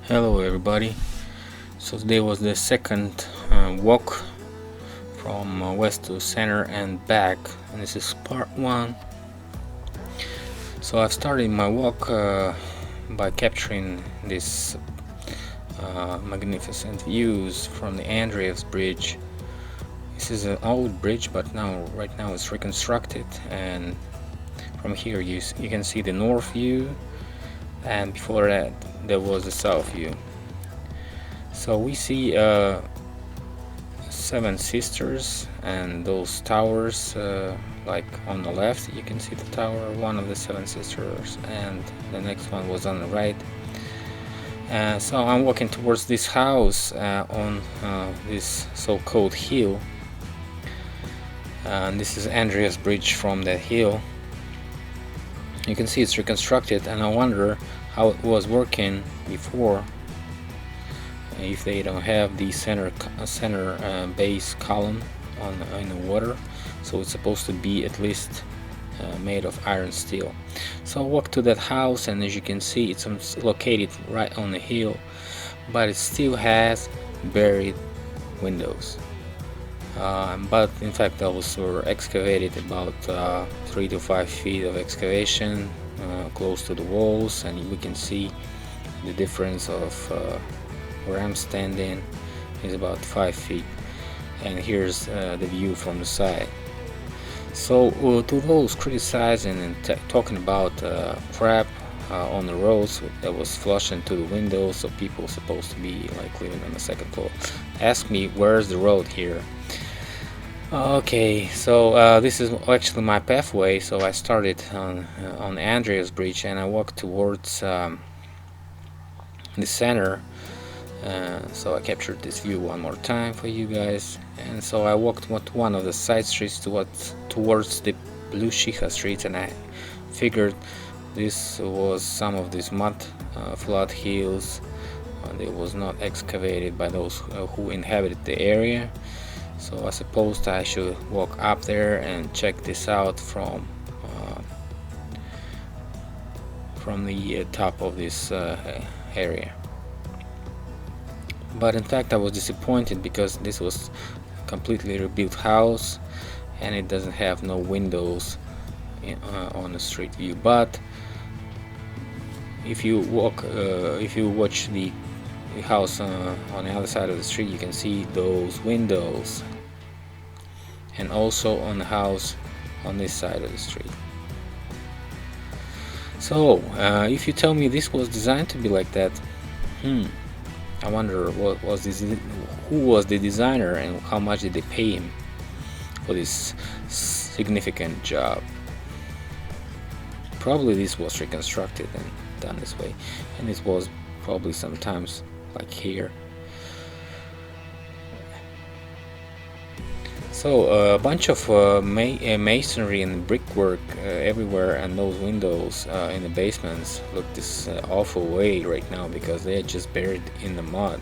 Hello everybody. So today was the second walk from west to center and back, and this is part one. So I've started my walk by capturing this magnificent views from the Andreas Bridge. This is an old bridge, but right now it's reconstructed, and from here you can see the north view, and before that there was the south view. So we see Seven Sisters and those towers, like on the left you can see the tower, one of the Seven Sisters, and the next one was on the right. So I'm walking towards this house on this so-called hill, and this is Andreas Bridge from that hill. You can see it's reconstructed, and I wonder how it was working before, if they don't have the center base column in the water. So it's supposed to be at least made of iron steel. So I walked to that house, and as you can see, it's located right on the hill, but it still has buried windows. But in fact those were excavated about 3 to 5 feet of excavation close to the walls, and we can see the difference of where I'm standing is about 5 feet, and here's the view from the side. So to those criticizing and talking about crap on the roads that was flushed into the windows, so people supposed to be like living on the second floor, ask me where's the road here. Okay, so this is actually my pathway. So I started on Andreas Bridge, and I walked towards the center. So I captured this view one more time for you guys, and so I walked one of the side streets towards the Blue Shiha Street, and I figured this was some of these mud flood hills. It was not excavated by those who inhabited the area. So I supposed I should walk up there and check this out from the top of this area. But in fact I was disappointed, because this was a completely rebuilt house, and it doesn't have no windows on the street view. But if you watch the house on the other side of the street, you can see those windows, and also on the house on this side of the street. So if you tell me this was designed to be like that, I wonder who was the designer, and how much did they pay him for this significant job. Probably this was reconstructed and done this way, and it was probably sometimes like here. So a bunch of masonry and brickwork everywhere, and those windows in the basements look this awful way right now, because they are just buried in the mud.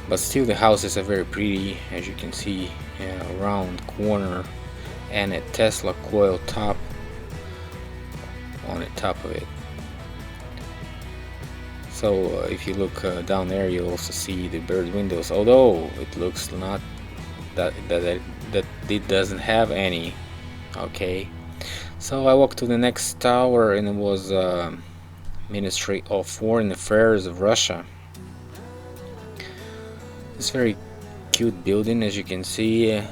But still the houses are very pretty, as you can see, a round corner and a Tesla coil top on the top of it. So if you look down there, you also see the buried windows, although it looks not that it doesn't have any. Okay, so I walked to the next tower, and it was Ministry of Foreign Affairs of Russia. It's very cute building, as you can see.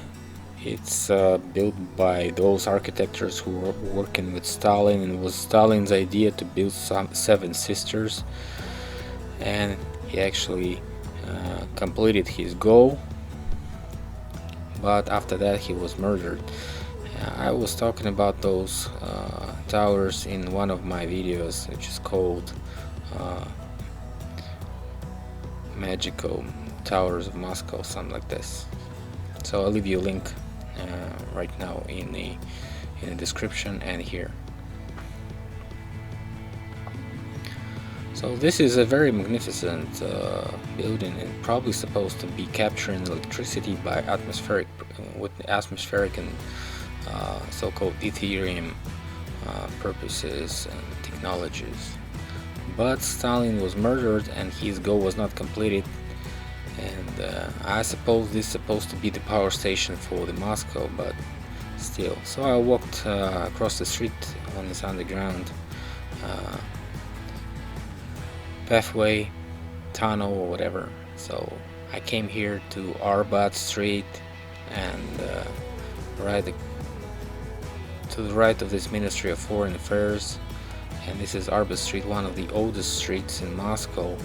It's built by those architects who were working with Stalin, and it was Stalin's idea to build some Seven Sisters, and he actually completed his goal, but after that he was murdered. I was talking about those towers in one of my videos, which is called Magical Towers of Moscow, something like this. So I'll leave you a link right now in the description and here. So this is a very magnificent building, and probably supposed to be capturing electricity by atmospheric and so-called Ethereum purposes and technologies. But Stalin was murdered and his goal was not completed, and I suppose this is supposed to be the power station for the Moscow, but still. So I walked across the street on this underground pathway, tunnel, or whatever. So I came here to Arbor Street, and to the right of this Ministry of Foreign Affairs, and this is Arbor Street, one of the oldest streets in Moscow.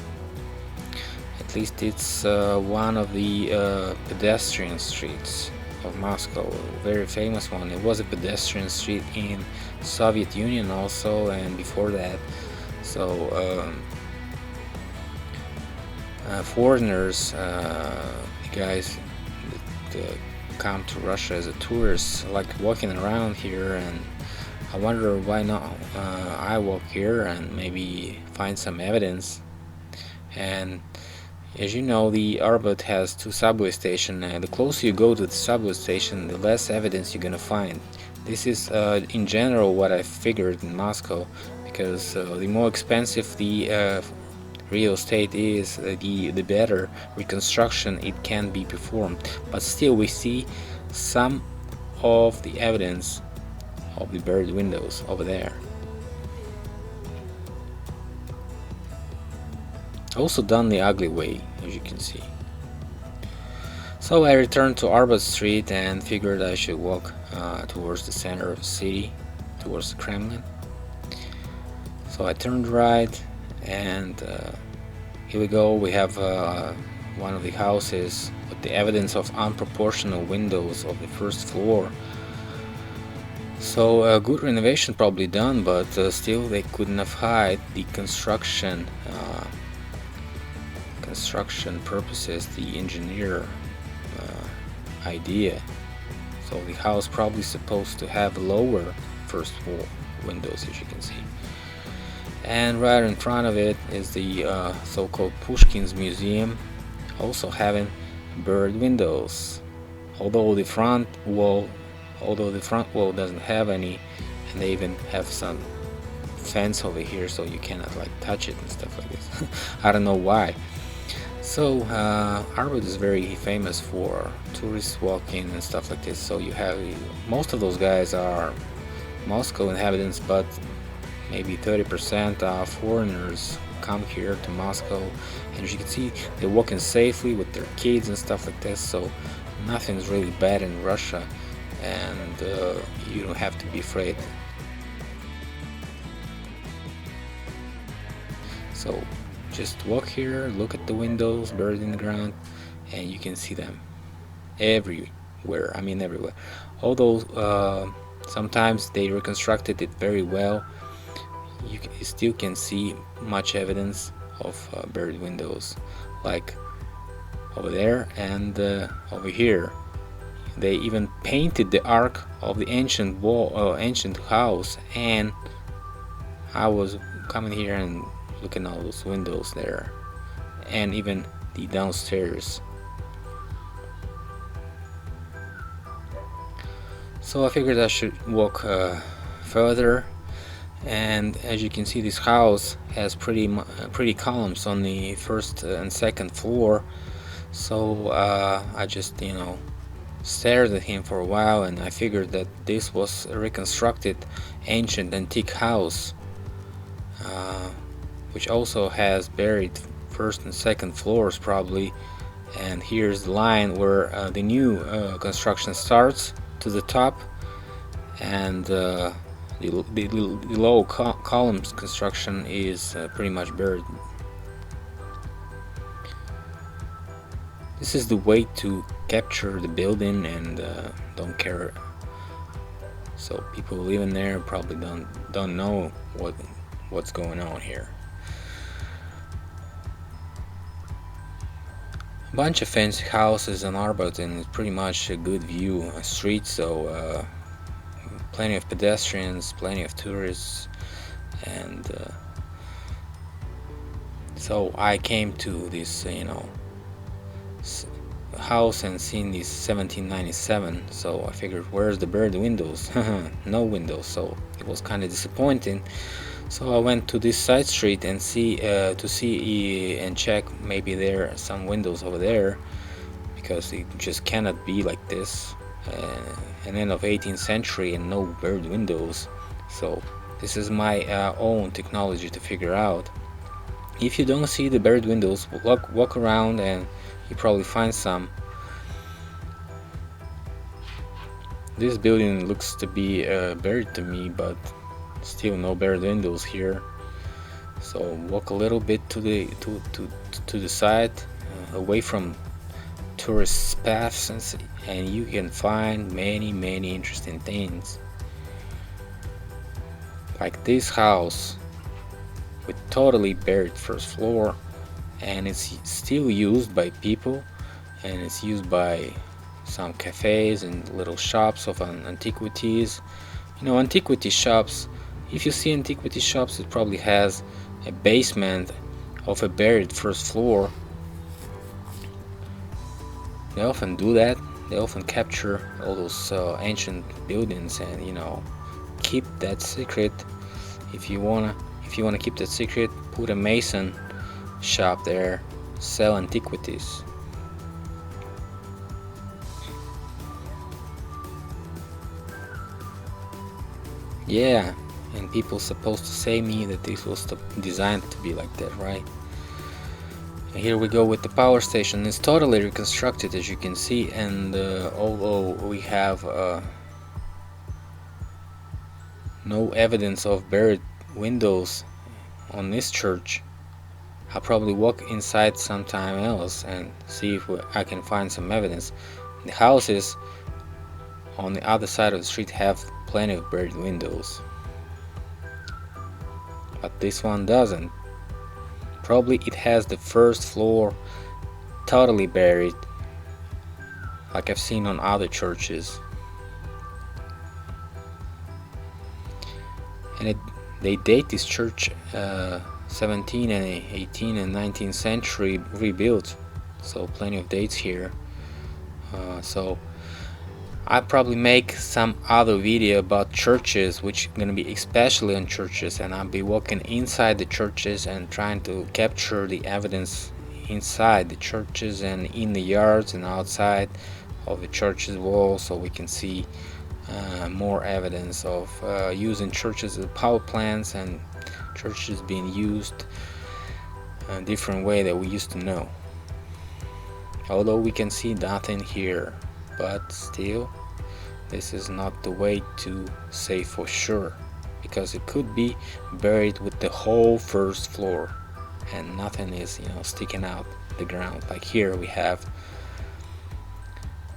At least it's one of the pedestrian streets of Moscow, a very famous one. It was a pedestrian street in Soviet Union also, and before that. So foreigners, guys that come to Russia as a tourist, like walking around here, and I wonder why not I walk here and maybe find some evidence. And as you know, the Arbor has 2 subway stations, and the closer you go to the subway station, the less evidence you're gonna find. This is in general what I figured in Moscow, because the more expensive the real estate is, the better reconstruction it can be performed. But still we see some of the evidence of the buried windows over there. Also done the ugly way, as you can see. So I returned to Arbor Street and figured I should walk towards the center of the city, towards the Kremlin. So I turned right, and here we go. We have one of the houses with the evidence of unproportional windows of the first floor. So a good renovation probably done, but still they couldn't have hide the construction purposes, the engineer idea. So the house probably supposed to have lower first floor windows, as you can see. And right in front of it is the so-called Pushkin's Museum, also having buried windows. Although the front wall doesn't have any, and they even have some fence over here, so you cannot like touch it and stuff like this. I don't know why. So Arbor is very famous for tourists walking and stuff like this. So you have most of those guys are Moscow inhabitants, but maybe 30% are foreigners come here to Moscow, and as you can see, they're walking safely with their kids and stuff like this. So nothing's really bad in Russia, and you don't have to be afraid. So just walk here, look at the windows buried in the ground, and you can see them everywhere. I mean everywhere. Although sometimes they reconstructed it very well, you still can see much evidence of buried windows, like over there and over here. They even painted the arc of the ancient house, and I was coming here and looking at all those windows there, and even the downstairs. So I figured I should walk further, and as you can see, this house has pretty columns on the first and second floor. So I just stared at him for a while, and I figured that this was a reconstructed ancient antique house, which also has buried first and second floors probably. And here's the line where the new construction starts to the top, and the low columns construction is pretty much buried. This is the way to capture the building and don't care. So people living there probably don't know what's going on here. A bunch of fancy houses in Arbor, and it's pretty much a good view street. So plenty of pedestrians, plenty of tourists, and so I came to this house and seen this 1797, so I figured, where's the bird windows? No windows, so it was kind of disappointing. So I went to this side street and see and check, maybe there are some windows over there, because it just cannot be like this, an end of 18th century and no bird windows. So this is my own technology to figure out. If you don't see the bird windows, walk around and you probably find some. This building looks to be buried to me, but still no bird windows here. So walk a little bit to the side, away from tourist paths, and you can find many interesting things, like this house with totally buried first floor, and it's still used by people, and it's used by some cafes and little shops of antiquities. Antiquity shops, if you see antiquity shops, it probably has a basement of a buried first floor. They often do that. They often capture all those ancient buildings and keep that secret. If you wanna keep that secret, put a mason shop there, sell antiquities. Yeah, and people supposed to say me that this was designed to be like that, right? And here we go with the power station. It's totally reconstructed, as you can see, and although we have no evidence of buried windows on this church, I'll probably walk inside sometime else and see if I can find some evidence. The houses on the other side of the street have plenty of buried windows, but this one doesn't. Probably it has the first floor totally buried, like I've seen on other churches. And they date this church 17th and 18th and 19th century rebuilt, so plenty of dates here. So I'll probably make some other video about churches, which is gonna be especially on churches, and I'll be walking inside the churches and trying to capture the evidence inside the churches and in the yards and outside of the church's walls, so we can see more evidence of using churches as power plants and churches being used a different way that we used to know. Although we can see nothing here, but still, this is not the way to say for sure, because it could be buried with the whole first floor and nothing is sticking out the ground. Like here we have,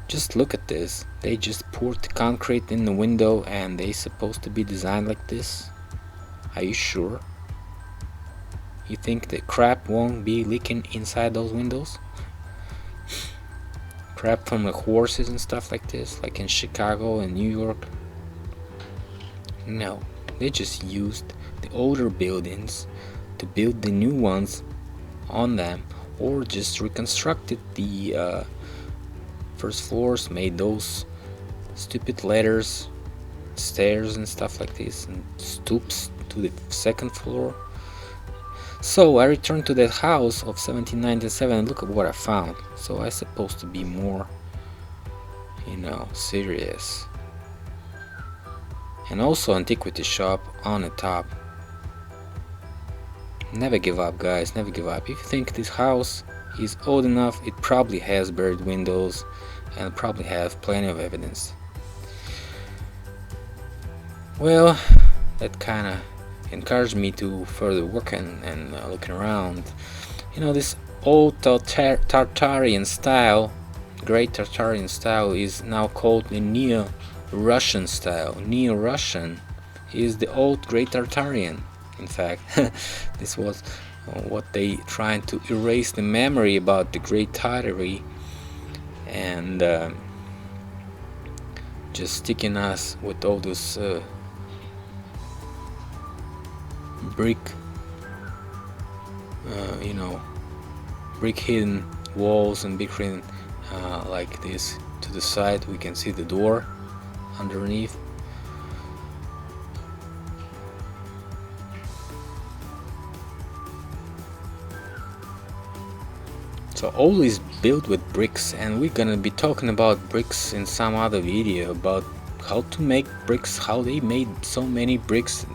just look at this, they just poured the concrete in the window and they supposed to be designed like this. Are you sure? You think the crap won't be leaking inside those windows? Crap from the horses and stuff like this, like in Chicago and New York? No, they just used the older buildings to build the new ones on them, or just reconstructed the first floors, made those stupid ladders, stairs and stuff like this, and stoops to the second floor. So I returned to that house of 1797 and look at what I found. So I'm supposed to be more, serious. And also antiquity shop on the top. Never give up, guys, never give up. If you think this house is old enough, it probably has buried windows and probably have plenty of evidence. Well, that kind of encouraged me to further work and looking around. This old Tartarian style, great Tartarian style, is now called the Neo-Russian style. Neo-Russian is the old great Tartarian. In fact, this was what they trying to erase the memory about the great Tartary, and just sticking us with all those brick brick hidden walls and brick hidden like this. To the side we can see the door underneath. So all is built with bricks, and we're gonna be talking about bricks in some other video, about how to make bricks, how they made so many bricks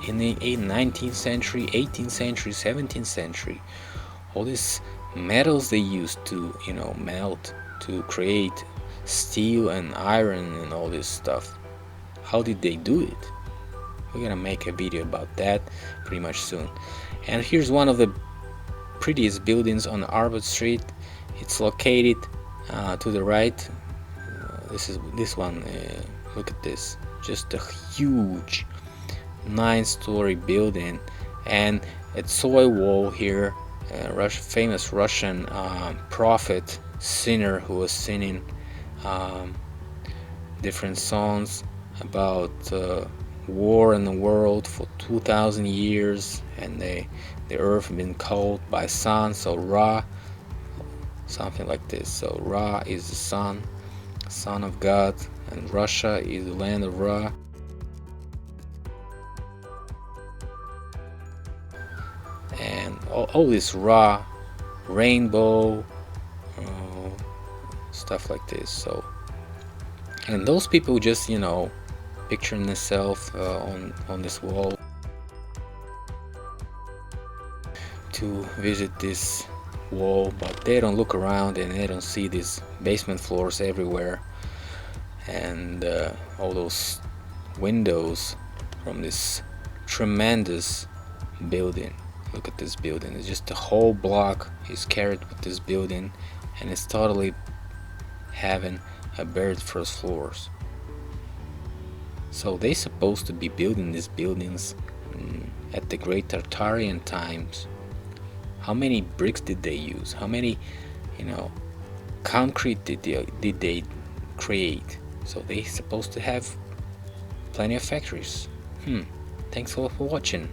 in the 19th century, 18th century, 17th century. All these metals they used to, you know, melt to create steel and iron and all this stuff. How did they do it? We're gonna make a video about that pretty much soon. And here's one of the prettiest buildings on Arbor Street. It's located to the right. This is this one. Look at this, just a huge 9-story building, and a soy wall here. Famous Russian prophet singer who was singing different songs about war in the world for 2,000 years, and the earth been called by sun, so Ra, something like this. So Ra is the son of God, and Russia is the land of Ra. And all this Ra, rainbow, stuff like this. So, and those people just, you know, picturing themselves on this wall to visit this wall, but they don't look around and they don't see these basement floors everywhere, and all those windows from this tremendous building. Look at this building. It's just the whole block is carried with this building, and it's totally having a buried first floors. So they supposed to be building these buildings at the Great Tartarian times. How many bricks did they use? How many, you know, concrete did they create? So they supposed to have plenty of factories. Thanks a lot for watching.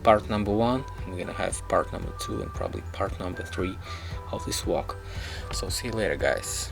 Part number 1. We're gonna have part number 2 and probably part number 3 of this walk. So see you later, guys.